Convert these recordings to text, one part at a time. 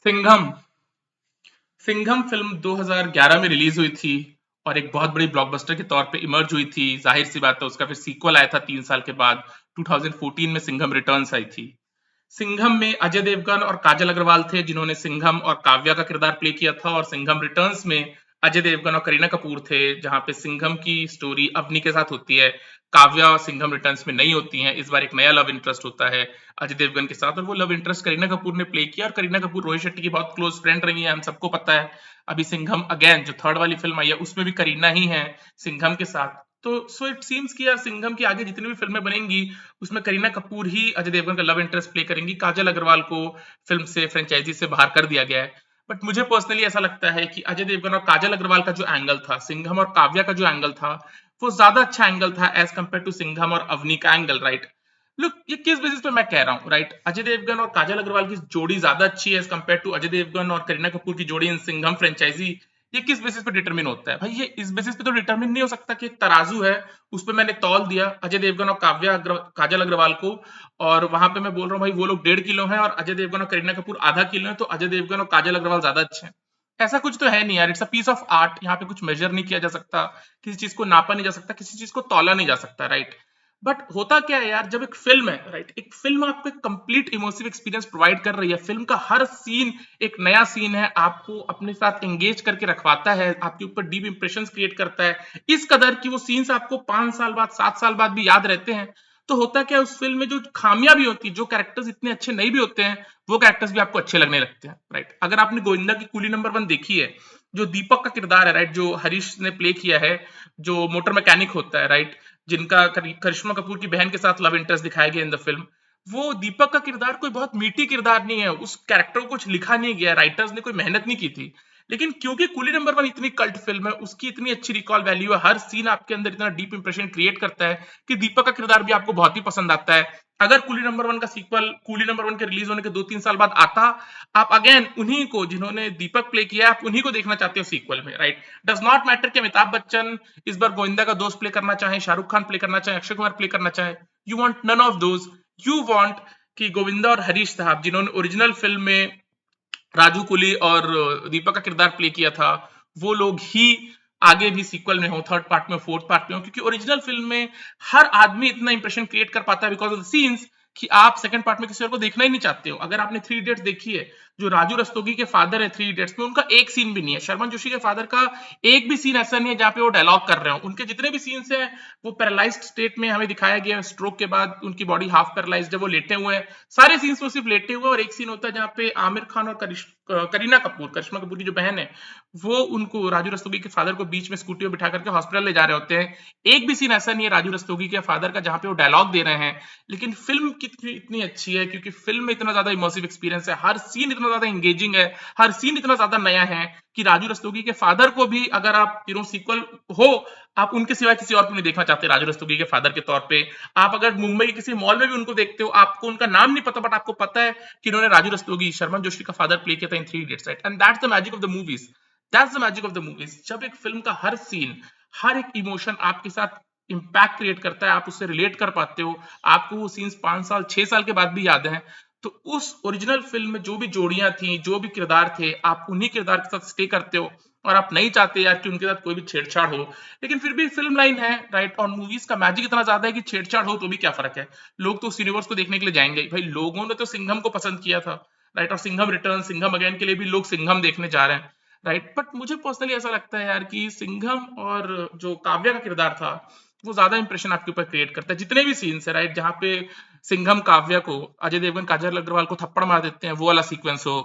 Singham Singham film 2011 में release हुई थी और एक बहुत बड़ी ब्लॉकबस्टर के तौर पे इमर्ज हुई थी। जाहिर सी बात है, उसका फिर सीक्वल आया था 3 साल के बाद। 2014 में सिंघम रिटर्न्स आई थी। सिंघम में अजय देवगन और काजल अग्रवाल थे, जिन्होंने सिंघम और काव्या का किरदार प्ले किया था। और सिंघम रिटर्न्स में अजय देवगन और करीना कपूर थे, जहां पे सिंघम की स्टोरी अवनी के साथ होती है। काव्या और सिंघम रिटर्न्स में नहीं होती हैं। इस बार एक नया लव इंटरेस्ट होता है अजय देवगन के साथ, और वो लव इंटरेस्ट करीना कपूर ने प्ले किया। और करीना कपूर रोहित शेट्टी की बहुत क्लोज फ्रेंड रही है, हम सबको पता है। अभी सिंघम अगेन जो थर्ड वाली फिल्म आई है, उसमें भी करीना ही है सिंघम के साथ। तो सो इट सीम्स कि यार सिंघम की आगे जितनी भी फिल्में बनेंगी, उसमें करीना कपूर ही अजय देवगन का लव इंटरेस्ट प्ले करेंगी। काजल अग्रवाल को फिल्म से, फ्रेंचाइजी से बाहर कर दिया गया है। बट मुझे पर्सनली ऐसा लगता है कि अजय देवगन और काजल अग्रवाल का जो एंगल था, सिंघम और काव्या का जो एंगल था, वो ज्यादा अच्छा एंगल था एज कंपेयर टू सिंघम और अवनी का एंगल, राइट। लुक, ये किस बेसिस पे मैं कह रहा हूँ, राइट। अजय देवगन और काजल अग्रवाल की जोड़ी ज्यादा अच्छी है as compare to Ajay Devgan और करीना कपूर की जोड़ी इन सिंघम फ्रेंचाइजी। ये किस बेसिस पे डिटरमिन होता है भाई? ये इस बेसिस पे तो डिटरमिन नहीं हो सकता कि एक तराजू है, उस पे मैंने तौल दिया अजय देवगन और काजल अग्रवाल को, और वहां पे मैं बोल रहा हूँ भाई वो लोग 1.5 किलो हैं और अजय देवगन और करीना कपूर आधा किलो है, तो अजय देवगन और काजल अग्रवाल ज्यादा अच्छे हैं। ऐसा कुछ तो है नहीं यार। It's a piece of art. यहाँ पे कुछ मेजर नहीं किया जा सकता, किसी चीज को नापा नहीं जा सकता, किसी चीज को तौला नहीं जा सकता, राइट। बट होता क्या है यार, जब एक फिल्म है, राइट, एक फिल्म आपको एक कंप्लीट इमोसिव एक्सपीरियंस प्रोवाइड कर रही है। फिल्म का हर सीन एक नया सीन है, आपको अपने साथ एंगेज करके रखवाता है, आपके ऊपर डीप इंप्रेशंस क्रिएट करता है इस कदर कि वो सीन्स आपको 5 साल बाद, 7 साल बाद भी याद रहते हैं। तो होता क्या है, उस फिल्म में जो खामियां भी होती है, जो कैरेक्टर्स इतने अच्छे नहीं भी होते हैं, वो कैरेक्टर्स भी आपको अच्छे लगने लगते हैं, राइट। अगर आपने गोविंदा की कूली नंबर 1 देखी है, जो दीपक का किरदार है, राइट, जो हरीश ने प्ले किया है, जो मोटर मैकेनिक होता है, राइट, जिनका करिश्मा कपूर की बहन के साथ लव इंटरेस्ट दिखाया गया इन द फिल्म, वो दीपक का किरदार कोई बहुत मीठी किरदार नहीं है। उस कैरेक्टर को कुछ लिखा नहीं गया, राइटर्स ने कोई मेहनत नहीं की थी। लेकिन क्योंकि कुली नंबर 1 इतनी कल्ट फिल्म है, उसकी इतनी अच्छी रिकॉल वैल्यू है, हर सीन आपके अंदर इतना डीप इंप्रेशन क्रिएट करता है कि दीपक का किरदार भी आपको बहुत ही पसंद आता है। अगर कुली नंबर 1 का सीक्वल कुली नंबर 1 के रिलीज होने के 2-3 साल बाद आता, आप अगेन उन्हीं को, जिन्होंने दीपक प्ले किया, आप उन्हीं को देखना चाहते हो सीक्वल में, राइट। डज नॉट मैटर कि अमिताभ बच्चन इस बार गोविंदा का दोस्त प्ले करना चाहे, शाहरुख खान प्ले करना चाहे, अक्षय कुमार प्ले करना चाहे। You want none of those. You want कि गोविंदा और हरीश साहब, जिन्होंने ओरिजिनल फिल्म में राजू कुली और दीपक का किरदार प्ले किया था, वो लोग ही आगे भी सीक्वल में हो, थर्ड पार्ट में, फोर्थ पार्ट में हो। क्योंकि ओरिजिनल फिल्म में हर आदमी इतना इंप्रेशन क्रिएट कर पाता है बिकॉज ऑफ द सीन्स, कि आप सेकंड पार्ट में किसी और को देखना ही नहीं चाहते हो। अगर आपने 3 इडियट्स देखी है, जो राजू रस्तोगी के फादर है 3 इडियट्स में, उनका एक सीन भी नहीं है। शर्मन जोशी के फादर का एक भी सीन ऐसा नहीं है जहां पे वो डायलॉग कर रहे हो। उनके जितने भी सीन्स हैं, वो पैरालाइज्ड स्टेट में हमें दिखाया गया है। स्ट्रोक के बाद उनकी बॉडी हाफ पैरालाइज्ड है, वो लेटे हुए हैं। सारे सीन्स वो सिर्फ लेटे हुए, और एक सीन होता है जहां पे आमिर खान और करीना कपूर, करिश्मा कपूर की जो बहन है, वो उनको, राजू रस्तोगी के फादर को बीच में स्कूटी में बिठा करके हॉस्पिटल ले जा रहे होते हैं। एक भी सीन ऐसा नहीं है राजू रस्तोगी के फादर का जहां पे वो डायलॉग दे रहे हैं। लेकिन फिल्म कितनी इतनी अच्छी है, क्योंकि फिल्म में इतना ज्यादा इमर्सिव एक्सपीरियंस है, हर सीन इतना ज्यादा एंगेजिंग है, हर सीन इतना ज्यादा नया है कि राजू रस्तोगी के फादर को भी, अगर आप सीक्वल हो, आप उनके सिवाय किसी और को नहीं देखना चाहते राजू रस्तोगी के फादर के तौर पे। आप अगर मुंबई के किसी मॉल में भी उनको देखते हो, आपको उनका नाम नहीं पता, बट आपको पता है कि इन्होंने राजू रस्तोगी, शर्मन जोशी का फादर प्ले किया था इन 3 idiots, right. And that's the magic of the movies. That's the magic of the movies. जब एक फिल्म का हर सीन, हर एक इमोशन आपके साथ इंपैक्ट क्रिएट करता है, आप उससे रिलेट कर पाते हो, आपको वो सीन्स 5 साल 6 साल के बाद भी याद हैं, तो उस ओरिजिनल फिल्म में जो भी जोड़ियां थी, जो भी किरदार थे, आप उन्हीं किरदार के साथ स्टे करते हो, और आप नहीं चाहते यार कि उनके साथ कोई भी छेड़छाड़ हो। लेकिन फिर भी फिल्म लाइन है, राइट। और मूवीज का मैजिक इतना ज्यादा है कि छेड़छाड़ हो तो भी क्या फर्क है, लोग तो उस यूनिवर्स को देखने के लिए जाएंगे भाई। लोगों ने तो सिंघम को पसंद किया था, राइट, और सिंघम रिटर्न, सिंघम अगेन के लिए भी लोग सिंघम देखने जा रहे हैं, राइट। बट मुझे पर्सनली ऐसा लगता है यार कि सिंघम और जो काव्या का किरदार था, वो ज्यादा इंप्रेशन आपके ऊपर क्रिएट करता है। जितने भी सीन्स है, राइट, जहां पे सिंघम काव्या को, अजय देवगन काजल अग्रवाल को थप्पड़ मार देते हैं, वो वाला सीक्वेंस हो,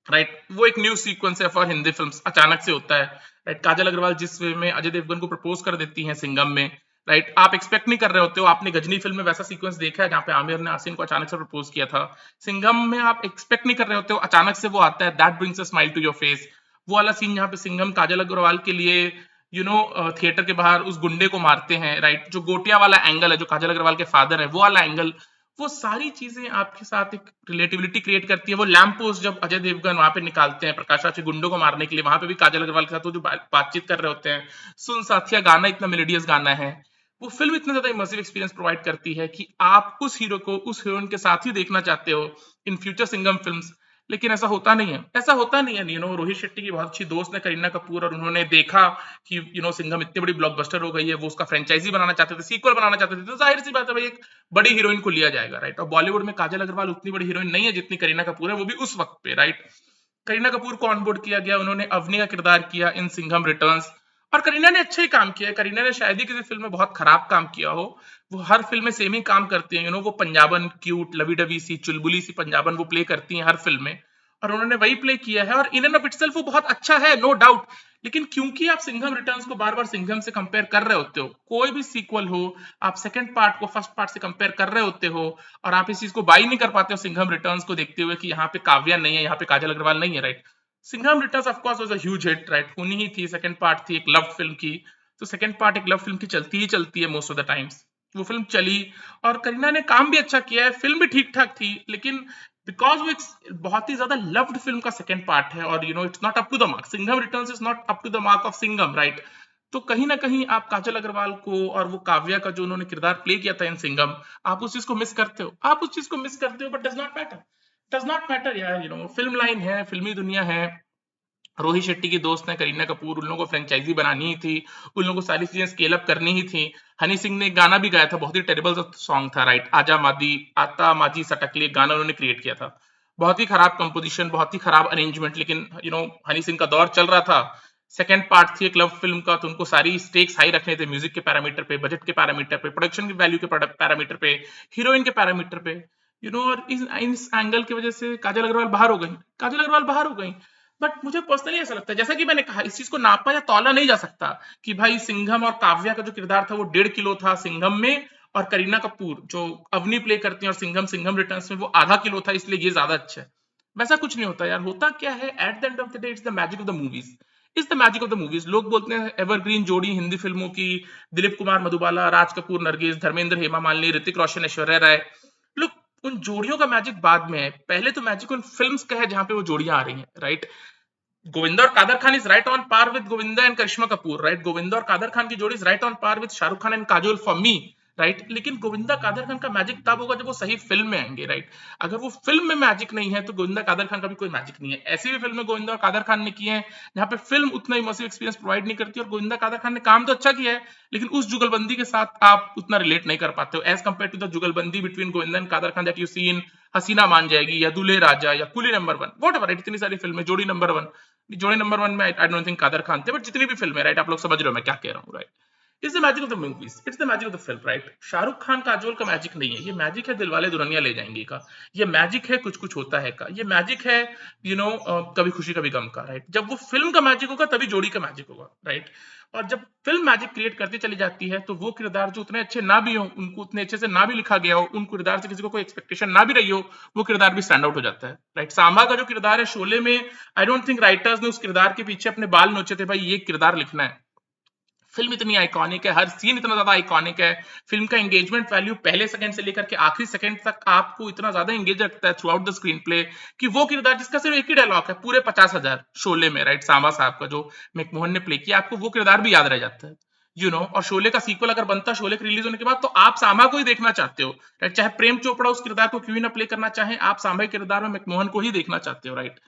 राइट, वो एक न्यू सीक्वेंस है फॉर हिंदी फिल्म्स, अचानक से होता है, राइट। काजल अग्रवाल जिस वे में अजय देवगन को प्रपोज कर देती हैं सिंघम में, राइट, आप एक्सपेक्ट नहीं कर रहे होते हो। आपने गजनी फिल्म में वैसा सीक्वेंस देखा है जहां पे आमिर ने आसिन को अचानक से प्रपोज किया था। सिंघम में आप एक्सपेक्ट नहीं कर रहे होते हो, अचानक से वो आता है, that brings a smile to your face. वो वाला सीन जहां पे सिंघम काजल अग्रवाल के लिए थिएटर के बाहर उस गुंडे को मारते हैं, राइट, जो गोटिया वाला एंगल है, जो काजल अग्रवाल के फादर है, वो वाला एंगल, वो सारी चीजें आपके साथ एक रिलेटिविटी क्रिएट करती है। वो लैंप पोस्ट जब अजय देवगन वहां पे निकालते हैं प्रकाश राज के गुंडों को मारने के लिए, वहां पे भी काजल अग्रवाल के साथ वो जो बातचीत कर रहे होते हैं, सुन साथिया गाना इतना मेलोडियस गाना है। वो फिल्म इतना ज्यादा इमर्सिव एक्सपीरियंस प्रोवाइड करती है कि आप उस हीरो को, उस हीरोइन के साथ ही देखना चाहते हो इन फ्यूचर सिंघम फिल्म्स। लेकिन ऐसा होता नहीं है, ऐसा होता नहीं है। रोहित शेट्टी की बहुत अच्छी दोस्त है करीना कपूर, और उन्होंने देखा कि सिंघम इतनी बड़ी ब्लॉकबस्टर हो गई है, वो उसका फ्रेंचाइजी बनाना चाहते थे, सीक्वल बनाना चाहते थे, तो जाहिर सी बात है भाई एक बड़ी हीरोइन को लिया जाएगा, राइट। और बॉलीवुड में काजल अग्रवाल उतनी बड़ी हीरोइन नहीं है जितनी करीना कपूर है, वो भी उस वक्त पे, राइट। करीना कपूर को ऑनबोर्ड किया गया, उन्होंने अवनी का किरदार किया इन सिंघम रिटर्न्स, और करीना ने अच्छा ही काम किया है। करीना ने शायद ही किसी फिल्म में बहुत खराब काम किया हो, वो हर फिल्म में सेम ही काम करती हैं। वो पंजाबन क्यूट लवी डवी सी चुलबुली सी पंजाबन वो प्ले करती हैं हर फिल्म में, और उन्होंने वही प्ले किया है, और इन एंड ऑफ इटसेल्फ वो बहुत अच्छा है, नो डाउट। लेकिन क्योंकि आप सिंघम रिटर्न्स को बार बार सिंघम से कंपेयर कर रहे होते हो, कोई भी सीक्वल हो, आप सेकंड पार्ट को फर्स्ट पार्ट से कंपेयर कर रहे होते हो, और आप इस चीज को बाई नहीं कर पाते हो सिंघम रिटर्न्स को देखते हुए कि यहाँ पे काव्या नहीं है, यहाँ पे काजल अग्रवाल नहीं है, right. Singham returns of course was a huge hit, right, होनी ही थी। सेकंड पार्ट थी एक लव फिल्म की, तो सेकंड पार्ट एक लव फिल्म की चलती ही चलती है मोस्ट ऑफ द टाइम्स। वो फिल्म चली, और करीना ने काम भी अच्छा किया है, फिल्म भी ठीक ठाक थी, लेकिन बिकॉज वो एक बहुत ही ज्यादा लव्ड फिल्म का सेकंड पार्ट है, और it's not up to the mark, Singham returns is not up to the mark of Singham, right. तो कहीं ना कहीं आप काजल अग्रवाल को और वो काव्या का जो उन्होंने किरदार प्ले किया था इन सिंघम, आप उस चीज को मिस करते हो, आप उस चीज को मिस करते हो, बट डज नॉट मैटर यार। फिल्म लाइन है, फिल्मी दुनिया है, रोहित शेट्टी की दोस्त है करीना कपूर, उन लोगों को फ्रेंचाइजी बनानी ही थी, उन लोगों को सारी चीजें स्केल अप करनी ही थी। हनी सिंह ने गाना भी गाया था, बहुत ही टेरिबल सॉन्ग था, राइट, आजा मादी आता माजी सटकली, गाना उन्होंने क्रिएट किया था, बहुत ही खराब कंपोजिशन, बहुत ही खराब अरेंजमेंट, लेकिन हनी सिंह का दौर चल रहा था, सेकंड पार्ट थी एक लव फिल्म का, तो उनको सारी स्टेक्स हाई रखने थे, म्यूजिक के पैरामीटर पे, बजट के पैरामीटर पे, प्रोडक्शन की वैल्यू के पैरामीटर पे, हीरोइन के पैरामीटर पे, और इस एंगल की वजह से काजल अग्रवाल बाहर हो गई। बट मुझे पर्सनली ऐसा लगता है, जैसा कि मैंने कहा, इस चीज को नापा या तौला नहीं जा सकता कि भाई सिंघम और काव्या का जो किरदार था वो 1.5 किलो था सिंघम में, और करीना कपूर जो अवनी प्ले करती है और सिंघम रिटर्न्स में वो आधा किलो था, इसलिए ये ज्यादा अच्छा है। वैसा कुछ नहीं होता यार, होता क्या है, at the end of the day it's the magic of the movies, is the magic of the movies. लोग बोलते हैं एवरग्रीन जोड़ी हिंदी फिल्मों की, दिलीप कुमार मधुबाला, राज कपूर नरगिस, धर्मेंद्र हेमा मालिनी, ऋतिक रोशन ऐश्वर्या राय। लोग, उन जोड़ियों का मैजिक बाद में है, पहले तो मैजिक उन फिल्म्स का है जहां पे वो जोड़ियां आ रही हैं, राइट। गोविंदा और Kader Khan is right on par with Govinda and Karisma Kapoor, right. Govinda और कादर खान की जोड़ी is right on par with Shahrukh Khan and Kajol for me, right. लेकिन गोविंदा कादर खान का मैजिक तब होगा जब वो सही फिल्म में आएंगे, राइट। अगर वो फिल्म में मैजिक नहीं है तो गोविंदा कादर खान का भी कोई मैजिक नहीं है। ऐसी भी फिल्में गोविंदा और कादर खान ने की है जहां पे फिल्म उतना इमर्सिव एक्सपीरियंस प्रोवाइड नहीं करती, और गोविंदा कादर खान ने काम तो अच्छा किया है, लेकिन उस जुगलबंदी के साथ आप उतना रिलेट नहीं कर पाते हो as compare to the jugalbandi between Govinda and Kader Khan that you see in Haseena Maan Jaayegi, या दूल्हे राजा, या कुली नंबर 1, वॉट एवर, इतनी सारी फिल्में, जोड़ी नंबर 1 में I don't think Kader Khan थे, बट जितनी भी फिल्में, राइट, आप लोग समझ रहे हो मैं क्या कह रहा हूँ, right. It's the magic of the movies, it's the magic of the film, right. Shahrukh Khan Kajol का मैजिक नहीं है, ये मैजिक है दिलवाले दुल्हनिया ले जाएंगे का, ये मैजिक है कुछ कुछ होता है का, ये मैजिक है कभी खुशी कभी गम का, राइट। जब वो फिल्म का मैजिक होगा तभी जोड़ी का मैजिक होगा, राइट। और जब फिल्म मैजिक क्रिएट करती चली जाती है तो वो किरदार जो उतने अच्छे ना भी हो, उनको उतने अच्छे से ना भी लिखा गया हो, उन किरदार से किसी को कोई एक्सपेक्टेशन ना भी रही हो, वो किरदार भी स्टैंड आउट हो जाता है, राइट। सांबा का जो किरदार है शोले में, आई डोंट थिंक राइटर्स ने उस किरदार के पीछे अपने बाल नोचे थे, भाई ये किरदार लिखना है। फिल्म इतनी आइकॉनिक है, हर सीन इतना ज्यादा आइकॉनिक है, फिल्म का एंगेजमेंट वैल्यू पहले सेकंड से लेकर के आखिरी सेकंड तक आपको इतना ज्यादा एंगेज रखता है through out the screen play, कि वो किरदार जिसका सिर्फ एक ही डायलॉग है पूरे 50,000 शोले में, राइट, सांबा साहब का जो मैकमोहन ने प्ले किया, आपको वो किरदार भी याद रह जाता है, और शोले का सीक्वल अगर बनता शोले के रिलीज होने के बाद, तो आप सांबा को ही देखना चाहते हो, राइट। चाहे प्रेम चोपड़ा उस किरदार को क्यों ही ना प्ले करना चाहे, आप सांबा के किरदार में मैकमोहन को ही देखना चाहते हो, right.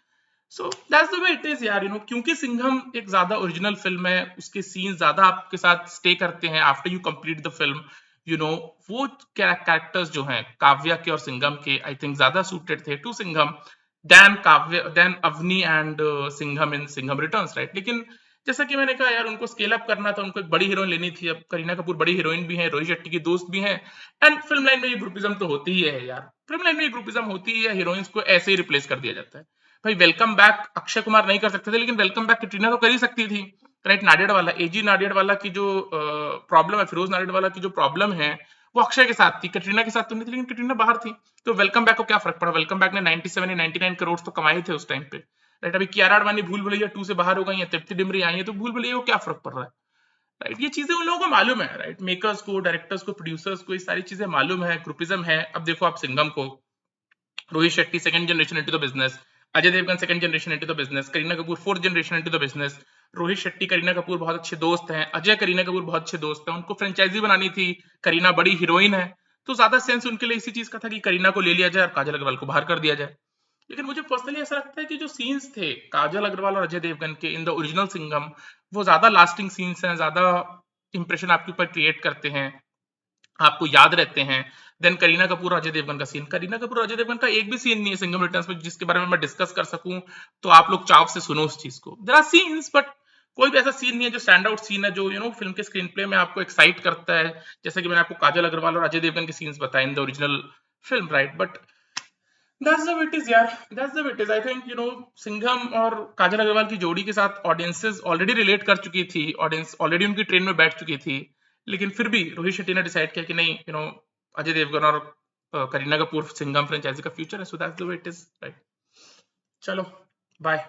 So that's the way it is यार, क्योंकि सिंघम एक ज्यादा ओरिजिनल फिल्म है, उसके सीन ज्यादा आपके साथ स्टे करते हैं after you complete the film, वो कैरेक्टर्स जो हैं काव्या के और सिंघम के, आई थिंक ज्यादा सूटेड थे to Singham than Avni and Singham in Singham returns, right. लेकिन जैसा कि मैंने कहा यार, उनको स्केल अप करना था, उनको एक बड़ी हीरोइन लेनी थी, अब करीना कपूर बड़ी हीरोइन भी है, रोहित शेट्टी की दोस्त भी है, एंड फिल्म लाइन में ये ग्रुपिज्म तो होती ही है यार, फिल्म लाइन में ये ग्रुपिज्म होती ही है, हीरोइंस को ऐसे ही रिप्लेस कर दिया जाता है। भाई वेलकम बैक अक्षय कुमार नहीं कर सकते थे, लेकिन वेलकम बैक कैटरीना तो कर ही सकती थी, राइट। नाडियाडवाला, एजी नाडियाडवाला की जो प्रॉब्लम है, फिरोज नाडियाडवाला की जो प्रॉब्लम है, वो अक्षय के साथ थी, कैटरीना के साथ तो नहीं थी, लेकिन कैटरीना बाहर थी, तो वेलकम बैक को क्या फर्क पड़ा, वेलकम बैक ने 97 या 99 करोड़ तो कमाए थे उस टाइम पे, राइट। अभी कियारा आडवाणी भूल भुलैया 2 से बाहर हो गई है, तृप्ति डिमरी आई है, तो भूल भुलैया को क्या फर्क पड़ रहा है, राइट। ये चीजें उन लोगों को मालूम है, राइट, मेकर्स को, डायरेक्टर्स को, प्रोड्यूसर्स को, ये सारी चीजें मालूम है, ग्रुपिज्म है। अब देखो आप सिंघम को, Rohit Shetty second generation into the business, Ajay Devgan second generation into the business, Kareena Kapoor fourth generation into the business, Rohit Shetty Kareena Kapoor बहुत अच्छे दोस्त हैं, अजय करीना कपूर बहुत अच्छे दोस्त हैं, उनको फ्रेंचाइजी बनानी थी, करीना बड़ी हीरोइन है, तो ज्यादा सेंस उनके लिए इसी चीज का था कि करीना को ले लिया जाए और काजल अग्रवाल को बाहर कर दिया जाए। लेकिन मुझे पर्सनली ऐसा लगता है कि जो सीन्स थे काजल अग्रवाल और अजय देवगन के इन द ओरिजिनल सिंघम, वो ज्यादा लास्टिंग सीन्स हैं, ज्यादा इंप्रेशन आपके ऊपर क्रिएट करते हैं, आपको याद रहते हैं। देन करीना कपूर और अजय देवगन का सीन, करीना कपूर और अजय देवगन का एक भी सीन नहीं है सिंघम रिटर्न्स में जिसके बारे में मैं डिस्कस कर सकूं, तो आप लोग चाव से सुनो उस चीज को। देयर आर सीन्स बट कोई भी ऐसा सीन नहीं है जो स्टैंड आउट सीन है, जो फिल्म के स्क्रीन प्ले में आपको एक्साइट करता है, जैसे कि मैंने आपको काजल अग्रवाल और अजय देवगन के सीन्स बताए in the original film, right? But that's the way it is यार, that's the way it is. I think Singham और काजल अग्रवाल की जोड़ी के साथ ऑडियंसेस ऑलरेडी रिलेट कर चुकी थी, ऑडियंस ऑलरेडी उनकी ट्रेन में बैठ चुकी थी, लेकिन फिर भी रोहित शेट्टी ने डिसाइड किया कि नहीं, अजय देवगन और करीना कपूर सिंघम फ्रेंचाइजी का फ्यूचर है, so that's the way it is, right? चलो, बाय।